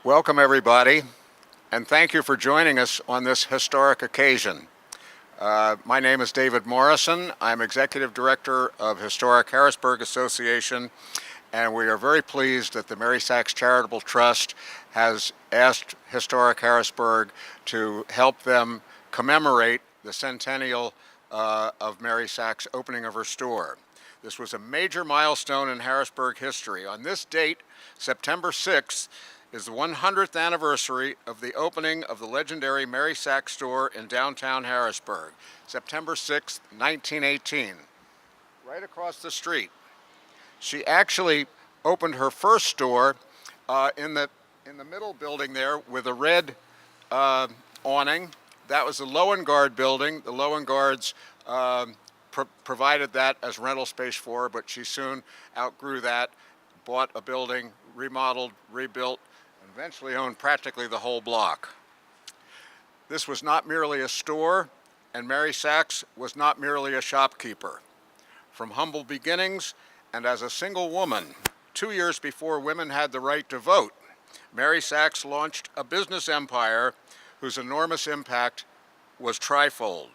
Welcome, everybody, and thank you for joining us on this historic occasion. My name is David Morrison. I'm Executive Director of Historic Harrisburg Association, and we are very pleased that the Meri Sachs Charitable Trust has asked Historic Harrisburg to help them commemorate the centennial of Meri Sachs' opening of her store. This was a major milestone in Harrisburg history. On this date, September 6th, is the 100th anniversary of the opening of the legendary Meri Sachs store in downtown Harrisburg, September 6, 1918, right across the street. She actually opened her first store in the middle building there with a red awning. That was the Lowenguard building. The Lowenguards provided that as rental space for her, but she soon outgrew that, bought a building, remodeled, rebuilt, and eventually owned practically the whole block. This was not merely a store, and Meri Sachs was not merely a shopkeeper. From humble beginnings and as a single woman, 2 years before women had the right to vote, Meri Sachs launched a business empire whose enormous impact was trifold.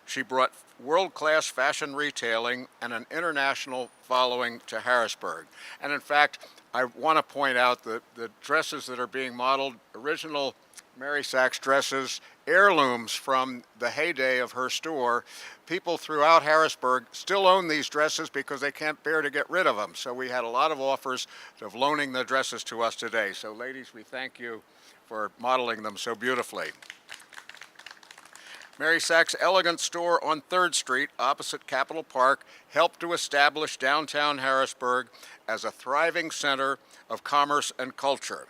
She brought world-class fashion retailing and an international following to Harrisburg. And in fact, I want to point out that the dresses that are being modeled, original Meri Sachs dresses, heirlooms from the heyday of her store. People throughout Harrisburg still own these dresses because they can't bear to get rid of them. So we had a lot of offers of loaning the dresses to us today. So ladies, we thank you for modeling them so beautifully. Meri Sachs' elegant store on 3rd Street, opposite Capitol Park, helped to establish downtown Harrisburg as a thriving center of commerce and culture.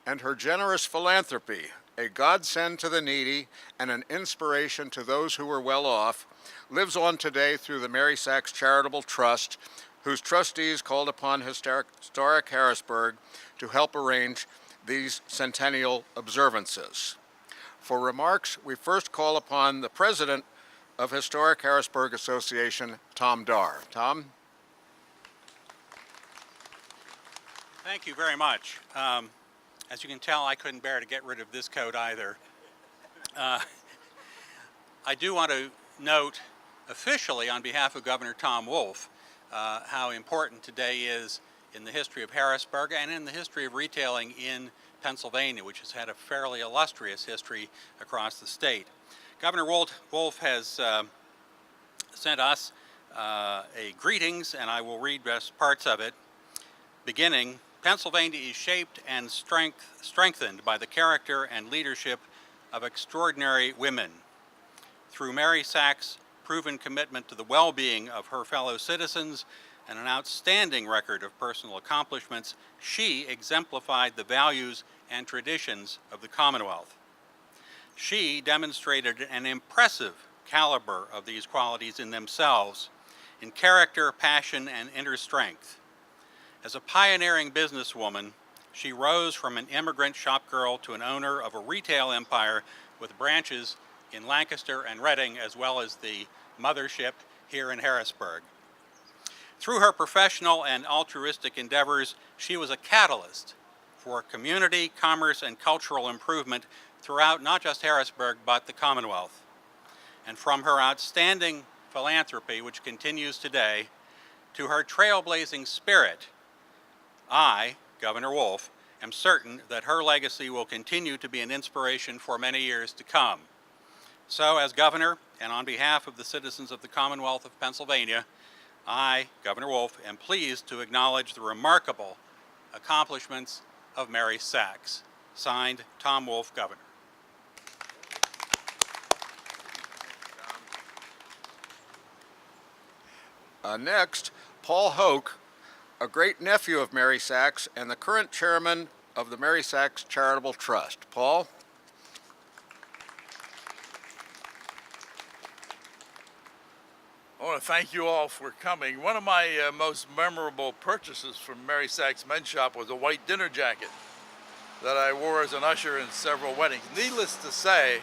And her generous philanthropy, a godsend to the needy and an inspiration to those who were well off, lives on today through the Meri Sachs Charitable Trust, whose trustees called upon Historic Harrisburg to help arrange these centennial observances. For remarks, we first call upon the president of Historic Harrisburg Association, Tom Darr. Tom? Thank you very much. As you can tell, I couldn't bear to get rid of this coat either. I do want to note officially on behalf of Governor Tom Wolf how important today is in the history of Harrisburg and in the history of retailing in Pennsylvania, which has had a fairly illustrious history across the state. Governor Wolf has sent us a greetings, and I will read best parts of it. Beginning, Pennsylvania is shaped and strengthened by the character and leadership of extraordinary women. Through Meri Sachs' proven commitment to the well-being of her fellow citizens and an outstanding record of personal accomplishments, she exemplified the values and traditions of the Commonwealth. She demonstrated an impressive caliber of these qualities in themselves, in character, passion, and inner strength. As a pioneering businesswoman, she rose from an immigrant shopgirl to an owner of a retail empire with branches in Lancaster and Reading, as well as the mothership here in Harrisburg. Through her professional and altruistic endeavors, she was a catalyst for community, commerce, and cultural improvement throughout not just Harrisburg, but the Commonwealth. And from her outstanding philanthropy, which continues today, to her trailblazing spirit, I, Governor Wolf, am certain that her legacy will continue to be an inspiration for many years to come. So, as Governor, and on behalf of the citizens of the Commonwealth of Pennsylvania, I, Governor Wolf, am pleased to acknowledge the remarkable accomplishments of Meri Sachs. Signed, Tom Wolf, Governor. Next, Paul Hoke, a great nephew of Meri Sachs and the current chairman of the Meri Sachs Charitable Trust. Paul? I want to thank you all for coming. One of my most memorable purchases from Meri Sachs Men's Shop was a white dinner jacket that I wore as an usher in several weddings. Needless to say,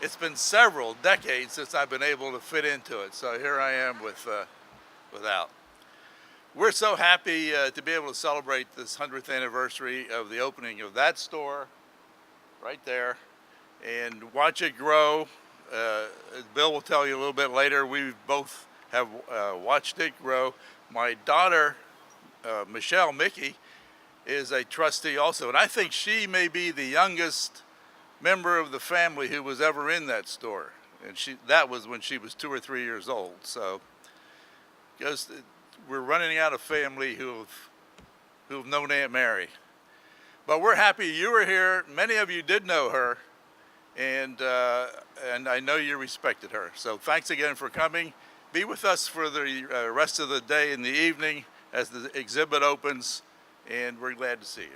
it's been several decades since I've been able to fit into it, so here I am without. we're so happy to be able to celebrate this 100th anniversary of the opening of that store right there and watch it grow. As Bill will tell you a little bit later, we both have watched it grow. My daughter, Michelle Mickey, is a trustee also, and I think she may be the youngest member of the family who was ever in that store, and that was when she was 2 or 3 years old. So because we're running out of family who've known Aunt Meri. But we're happy you were here. Many of you did know her, and I know you respected her. So thanks again for coming. Be with us for the rest of the day and the evening as the exhibit opens, and we're glad to see you.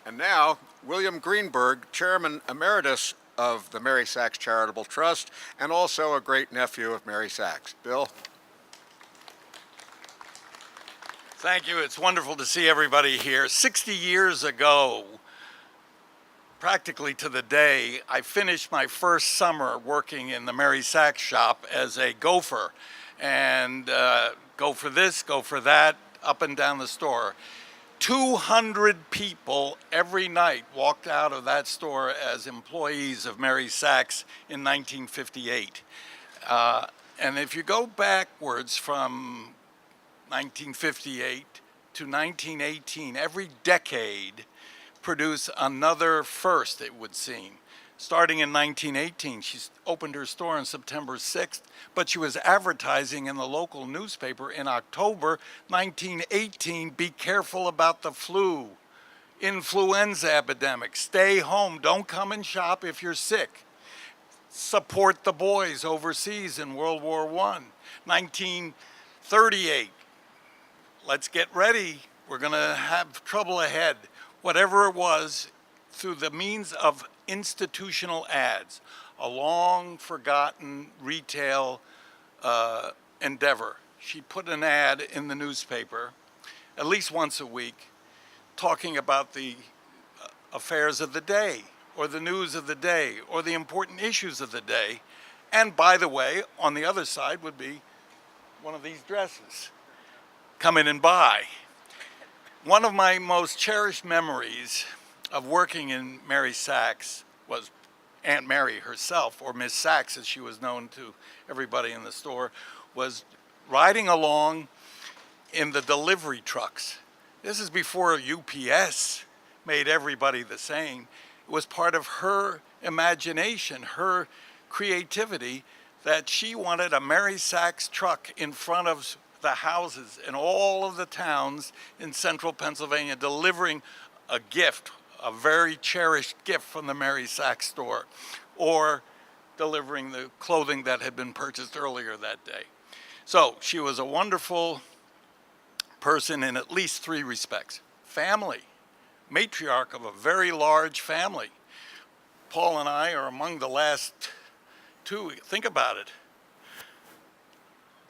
And now, William Greenberg, Chairman Emeritus of the Meri Sachs Charitable Trust, and also a great nephew of Meri Sachs. Bill? Thank you. It's wonderful to see everybody here. 60 years ago, practically to the day, I finished my first summer working in the Meri Sachs shop as a gopher. And go for this, go for that, up and down the store. 200 people every night walked out of that store as employees of Meri Sachs in 1958. And if you go backwards from 1958 to 1918, every decade produced another first, it would seem. Starting in 1918, she opened her store on September 6th, but she was advertising in the local newspaper in October 1918, be careful about the flu, influenza epidemic, stay home, don't come and shop if you're sick. Support the boys overseas in World War I. 1938, let's get ready, we're gonna have trouble ahead. Whatever it was, through the means of institutional ads, a long forgotten retail endeavor. She put an ad in the newspaper at least once a week talking about the affairs of the day or the news of the day or the important issues of the day. And by the way, on the other side would be one of these dresses. Come in and buy. One of my most cherished memories of working in Meri Sachs was Aunt Meri herself, or Miss Sachs as she was known to everybody in the store, was riding along in the delivery trucks. This is before UPS made everybody the same. It was part of her imagination, her creativity, that she wanted a Meri Sachs truck in front of the houses in all of the towns in central Pennsylvania, delivering a gift, a very cherished gift from the Meri Sachs store, or delivering the clothing that had been purchased earlier that day. So she was a wonderful person in at least 3 respects. Family, matriarch of a very large family. Paul and I are among the last 2. Think about it.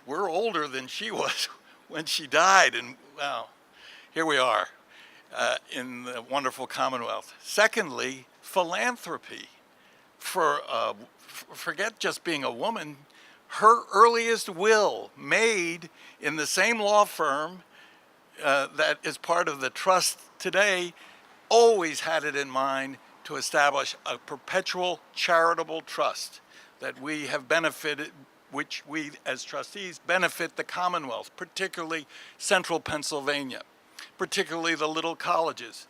We're older than she was when she died, and well, here we are. In the wonderful Commonwealth. Secondly, philanthropy. Forget just being a woman. Her earliest will, made in the same law firm that is part of the trust today, always had it in mind to establish a perpetual charitable trust that we have benefited, which we as trustees benefit the Commonwealth, particularly central Pennsylvania, particularly the little colleges,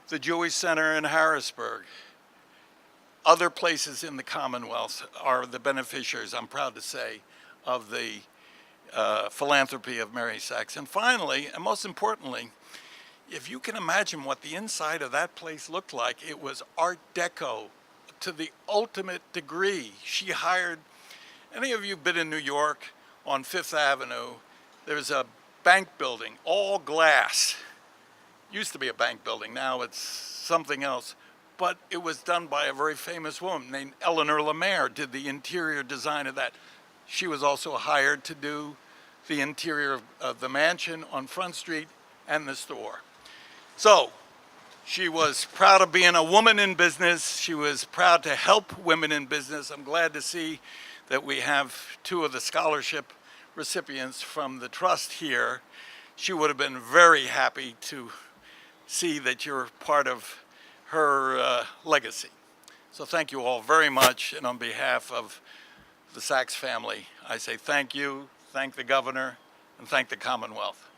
the Joyce Center in Harrisburg. Other places in the Commonwealth are the beneficiaries, I'm proud to say, of the philanthropy of Meri Sachs. And finally, and most importantly, if you can imagine what the inside of that place looked like, it was Art Deco to the ultimate degree. She hired, any of you been in New York on 5th Avenue, there's a bank building, all glass. Used to be a bank building, now it's something else. But it was done by a very famous woman named Eleanor Lemaire, did the interior design of that. She was also hired to do the interior of the mansion on Front Street and the store. So, She was proud of being a woman in business. She was proud to help women in business. I'm glad to see that we have two of the scholarship recipients from the trust here. She would have been very happy to see that you're part of her legacy. So thank you all very much, and on behalf of the Sachs family, I say thank you, thank the governor, and thank the Commonwealth.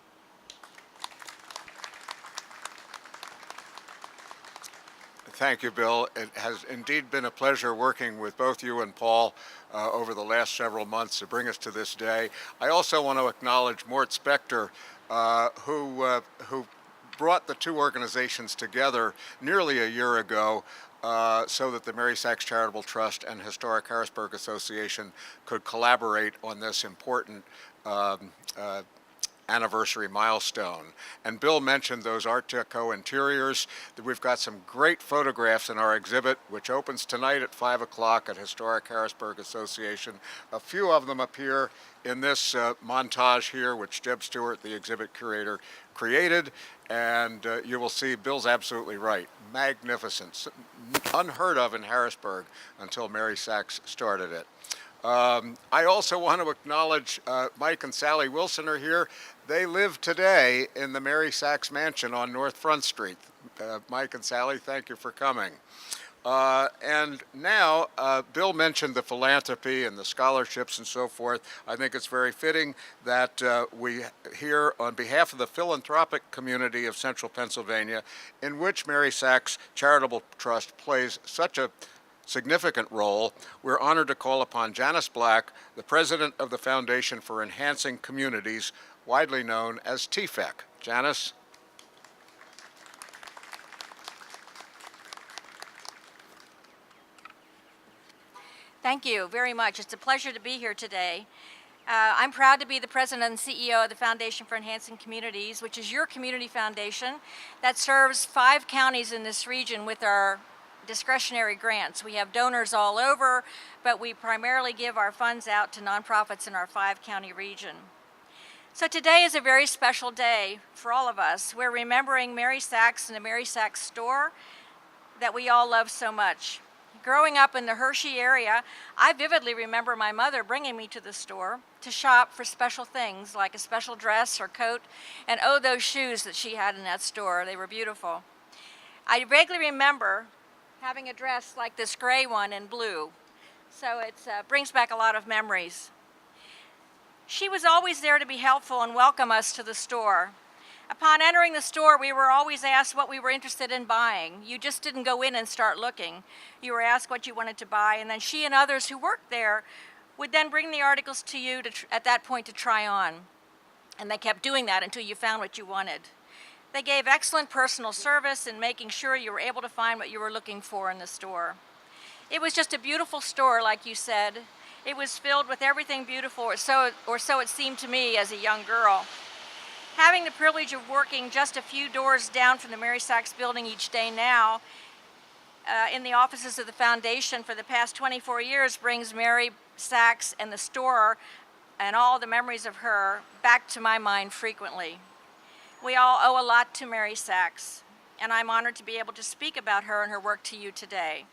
Thank you, Bill. It has indeed been a pleasure working with both you and Paul over the last several months to bring us to this day. I also want to acknowledge Mort Spector, who brought the two organizations together nearly a year ago so that the Meri Sachs Charitable Trust and Historic Harrisburg Association could collaborate on this important anniversary milestone. And Bill mentioned those Art Deco interiors. We've got some great photographs in our exhibit, which opens tonight at 5 o'clock at Historic Harrisburg Association. A few of them appear in this montage here, which Jeb Stewart, the exhibit curator, created. And you will see Bill's absolutely right. Magnificent, unheard of in Harrisburg until Meri Sachs started it. I also want to acknowledge Mike and Sally Wilson are here. They live today in the Meri Sachs mansion on North Front Street. Mike and Sally, thank you for coming. And now, Bill mentioned the philanthropy and the scholarships and so forth. I think it's very fitting that we here on behalf of the philanthropic community of Central Pennsylvania, in which Meri Sachs Charitable Trust plays such a significant role, we're honored to call upon Janice Black, the president of the Foundation for Enhancing Communities, widely known as TFEC. Janice? Thank you very much. It's a pleasure to be here today. I'm proud to be the president and CEO of the Foundation for Enhancing Communities, which is your community foundation that serves 5 counties in this region with our discretionary grants. We have donors all over, but we primarily give our funds out to nonprofits in our 5-county region. So today is a very special day for all of us. We're remembering Meri Sachs and the Meri Sachs store that we all love so much. Growing up in the Hershey area, I vividly remember my mother bringing me to the store to shop for special things like a special dress or coat, and oh, those shoes that she had in that store. They were beautiful. I vaguely remember having a dress like this gray one in blue. So it brings back a lot of memories. She was always there to be helpful and welcome us to the store. Upon entering the store, we were always asked what we were interested in buying. You just didn't go in and start looking. You were asked what you wanted to buy, and then she and others who worked there would then bring the articles to you at that point to try on. And they kept doing that until you found what you wanted. They gave excellent personal service in making sure you were able to find what you were looking for in the store. It was just a beautiful store, like you said. It was filled with everything beautiful, or so it seemed to me as a young girl. Having the privilege of working just a few doors down from the Meri Sachs building each day now, in the offices of the foundation for the past 24 years brings Meri Sachs and the store and all the memories of her back to my mind frequently. We all owe a lot to Meri Sachs, and I'm honored to be able to speak about her and her work to you today.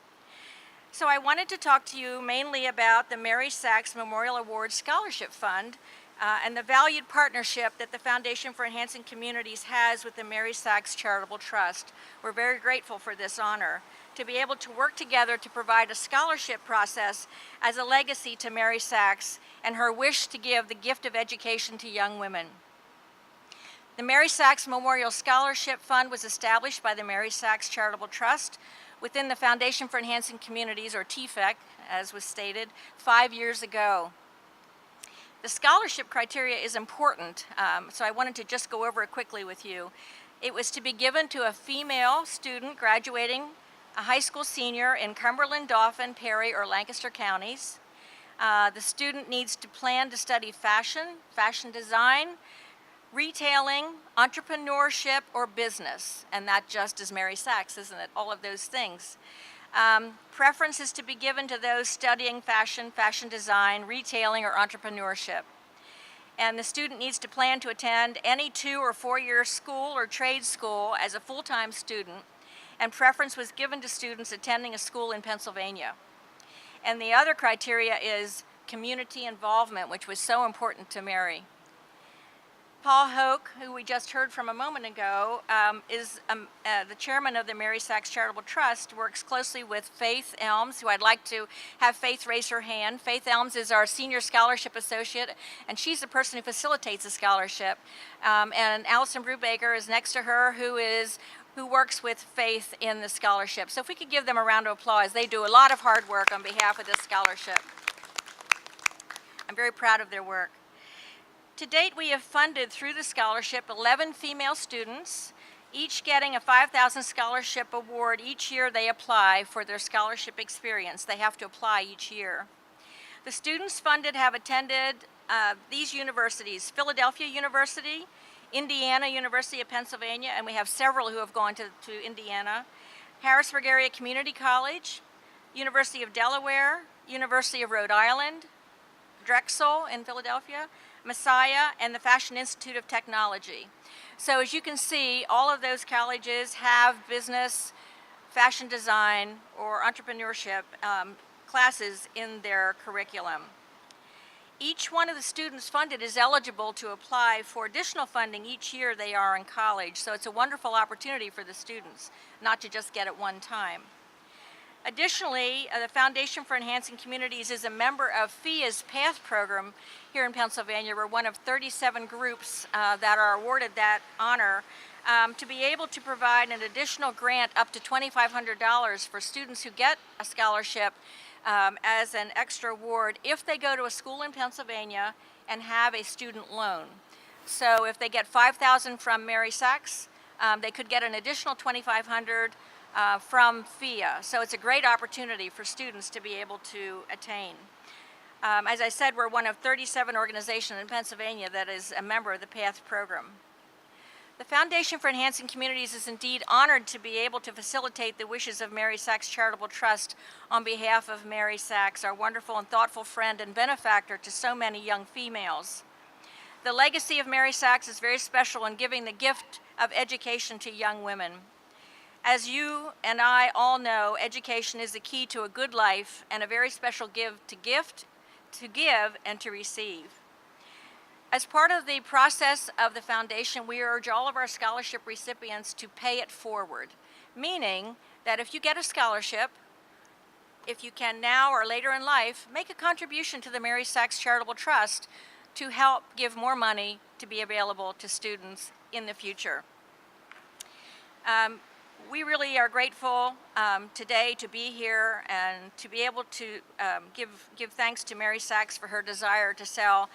So I wanted to talk to you mainly about the Meri Sachs Memorial Award Scholarship Fund and the valued partnership that the Foundation for Enhancing Communities has with the Meri Sachs Charitable Trust. We're very grateful for this honor to be able to work together to provide a scholarship process as a legacy to Meri Sachs and her wish to give the gift of education to young women. The Meri Sachs Memorial Scholarship Fund was established by the Meri Sachs Charitable Trust within the Foundation for Enhancing Communities, or TFEC, as was stated, 5 years ago. The scholarship criteria is important, so I wanted to just go over it quickly with you. It was to be given to a female student graduating a high school senior in Cumberland, Dauphin, Perry, or Lancaster counties. The student needs to plan to study fashion design, retailing, entrepreneurship, or business, and that just is Meri Sachs, isn't it? All of those things. Preference is to be given to those studying fashion design, retailing, or entrepreneurship. And the student needs to plan to attend any 2- or 4-year school or trade school as a full-time student and preference was given to students attending a school in Pennsylvania. And the other criteria is community involvement, which was so important to Meri. Paul Hoke, who we just heard from a moment ago, is the chairman of the Meri Sachs Charitable Trust, works closely with Faith Elms, who I'd like to have Faith raise her hand. Faith Elms is our senior scholarship associate, and she's the person who facilitates the scholarship. And Allison Brubaker is next to her, who works with Faith in the scholarship. So if we could give them a round of applause. They do a lot of hard work on behalf of this scholarship. I'm very proud of their work. To date, we have funded through the scholarship 11 female students, each getting a $5,000 scholarship award each year they apply for their scholarship experience. They have to apply each year. The students funded have attended these universities: Philadelphia University, Indiana University of Pennsylvania, and we have several who have gone to Indiana, Harrisburg Area Community College, University of Delaware, University of Rhode Island, Drexel in Philadelphia, Messiah, and the Fashion Institute of Technology. So as you can see, all of those colleges have business, fashion design, or entrepreneurship classes in their curriculum. Each one of the students funded is eligible to apply for additional funding each year they are in college, so it's a wonderful opportunity for the students, not to just get it one time. Additionally, the Foundation for Enhancing Communities is a member of FIA's PATH program here in Pennsylvania. We're one of 37 groups that are awarded that honor to be able to provide an additional grant up to $2,500 for students who get a scholarship as an extra award if they go to a school in Pennsylvania and have a student loan. So if they get $5,000 from Meri Sachs, they could get an additional $2,500 from FIA. So it's a great opportunity for students to be able to attain. As I said, we're one of 37 organizations in Pennsylvania that is a member of the PATH program. The Foundation for Enhancing Communities is indeed honored to be able to facilitate the wishes of Meri Sachs Charitable Trust on behalf of Meri Sachs, our wonderful and thoughtful friend and benefactor to so many young females. The legacy of Meri Sachs is very special in giving the gift of education to young women. As you and I all know, education is the key to a good life and a very special gift to give and to receive. As part of the process of the foundation, we urge all of our scholarship recipients to pay it forward, meaning that if you get a scholarship, if you can now or later in life, make a contribution to the Meri Sachs Charitable Trust to help give more money to be available to students in the future. We really are grateful today to be here and to be able to give thanks to Meri Sachs for her desire to sell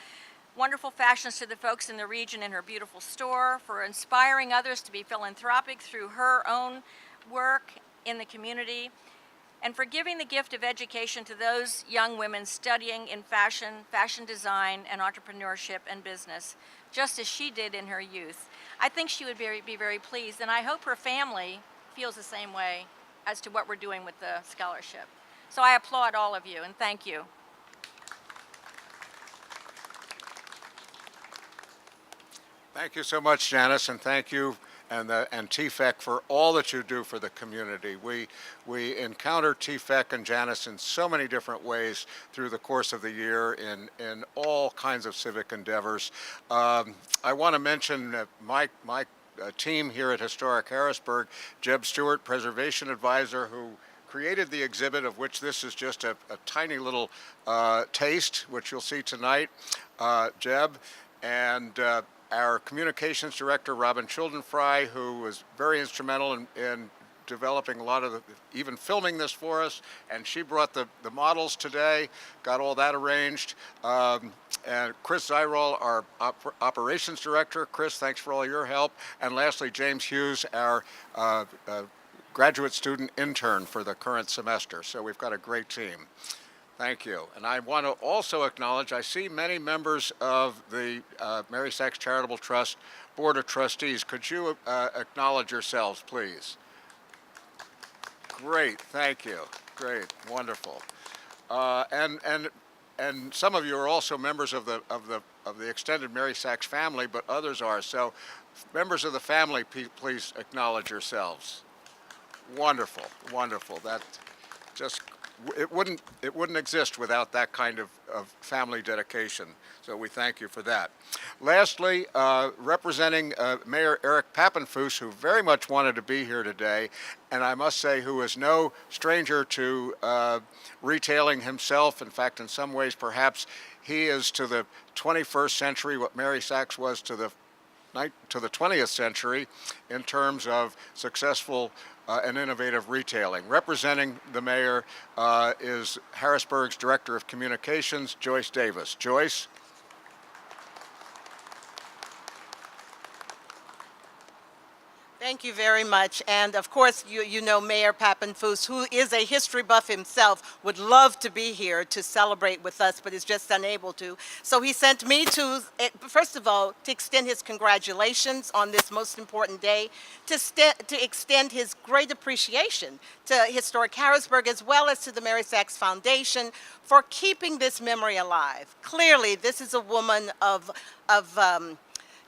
wonderful fashions to the folks in the region in her beautiful store, for inspiring others to be philanthropic through her own work in the community, and for giving the gift of education to those young women studying in fashion design, and entrepreneurship and business, just as she did in her youth. I think she would be very pleased, and I hope her family feels the same way as to what we're doing with the scholarship. So I applaud all of you, and thank you. Thank you so much, Janice, and thank you and TFEC for all that you do for the community. We encounter TFEC and Janice in so many different ways through the course of the year in all kinds of civic endeavors. I want to mention my team here at Historic Harrisburg, Jeb Stewart, Preservation Advisor, who created the exhibit, of which this is just a tiny little taste, which you'll see tonight. Jeb, and our communications director, Robin Childenfry, who was very instrumental in developing a lot of even filming this for us, and she brought the models today, got all that arranged. And Chris Zyrol, our operations director. Chris, thanks for all your help. And lastly, James Hughes, our graduate student intern for the current semester. So we've got a great team. Thank you. And I want to also acknowledge, I see many members of the Meri Sachs Charitable Trust Board of Trustees. Could you acknowledge yourselves, please? Great, thank you. Great, wonderful. And some of you are also members of the extended Meri Sachs family, but others are. So members of the family, please acknowledge yourselves. Wonderful, wonderful. That just it wouldn't exist without that kind of family dedication. So we thank you for that. Lastly, representing Mayor Eric Papenfuse, who very much wanted to be here today, and I must say who is no stranger to retailing himself. In fact, in some ways, perhaps he is to the 21st century what Meri Sachs was to the 20th century in terms of successful and innovative retailing. Representing the mayor is Harrisburg's Director of Communications, Joyce Davis. Joyce? Thank you very much. And of course, you know Mayor Papenfuse, who is a history buff himself, would love to be here to celebrate with us, but is just unable to. So he sent me to, first of all, to extend his congratulations on this most important day, to extend his great appreciation to Historic Harrisburg, as well as to the Meri Sachs Foundation for keeping this memory alive. Clearly, this is a woman of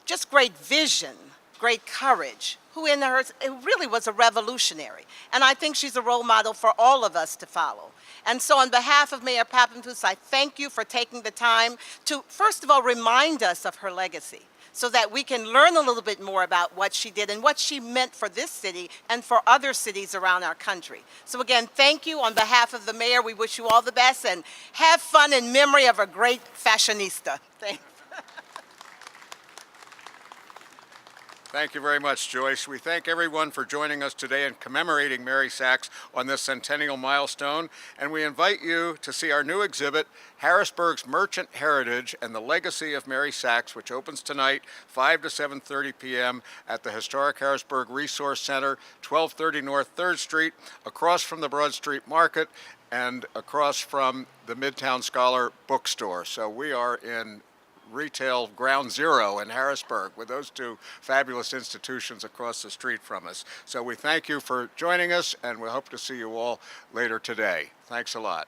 just great vision, great courage, who really was a revolutionary. And I think she's a role model for all of us to follow. And so on behalf of Mayor Papenfuse, I thank you for taking the time to, first of all, remind us of her legacy so that we can learn a little bit more about what she did and what she meant for this city and for other cities around our country. So again, thank you. On behalf of the mayor, we wish you all the best and have fun in memory of a great fashionista. Thanks. Thank you very much, Joyce. We thank everyone for joining us today and commemorating Meri Sachs on this centennial milestone, and we invite you to see our new exhibit, Harrisburg's Merchant Heritage and the Legacy of Meri Sachs, which opens tonight, 5 to 7:30 p.m. at the Historic Harrisburg Resource Center, 1230 North 3rd Street, across from the Broad Street Market and across from the Midtown Scholar bookstore. So we are in retail ground zero in Harrisburg with those two fabulous institutions across the street from us. So we thank you for joining us, and we hope to see you all later today. Thanks a lot.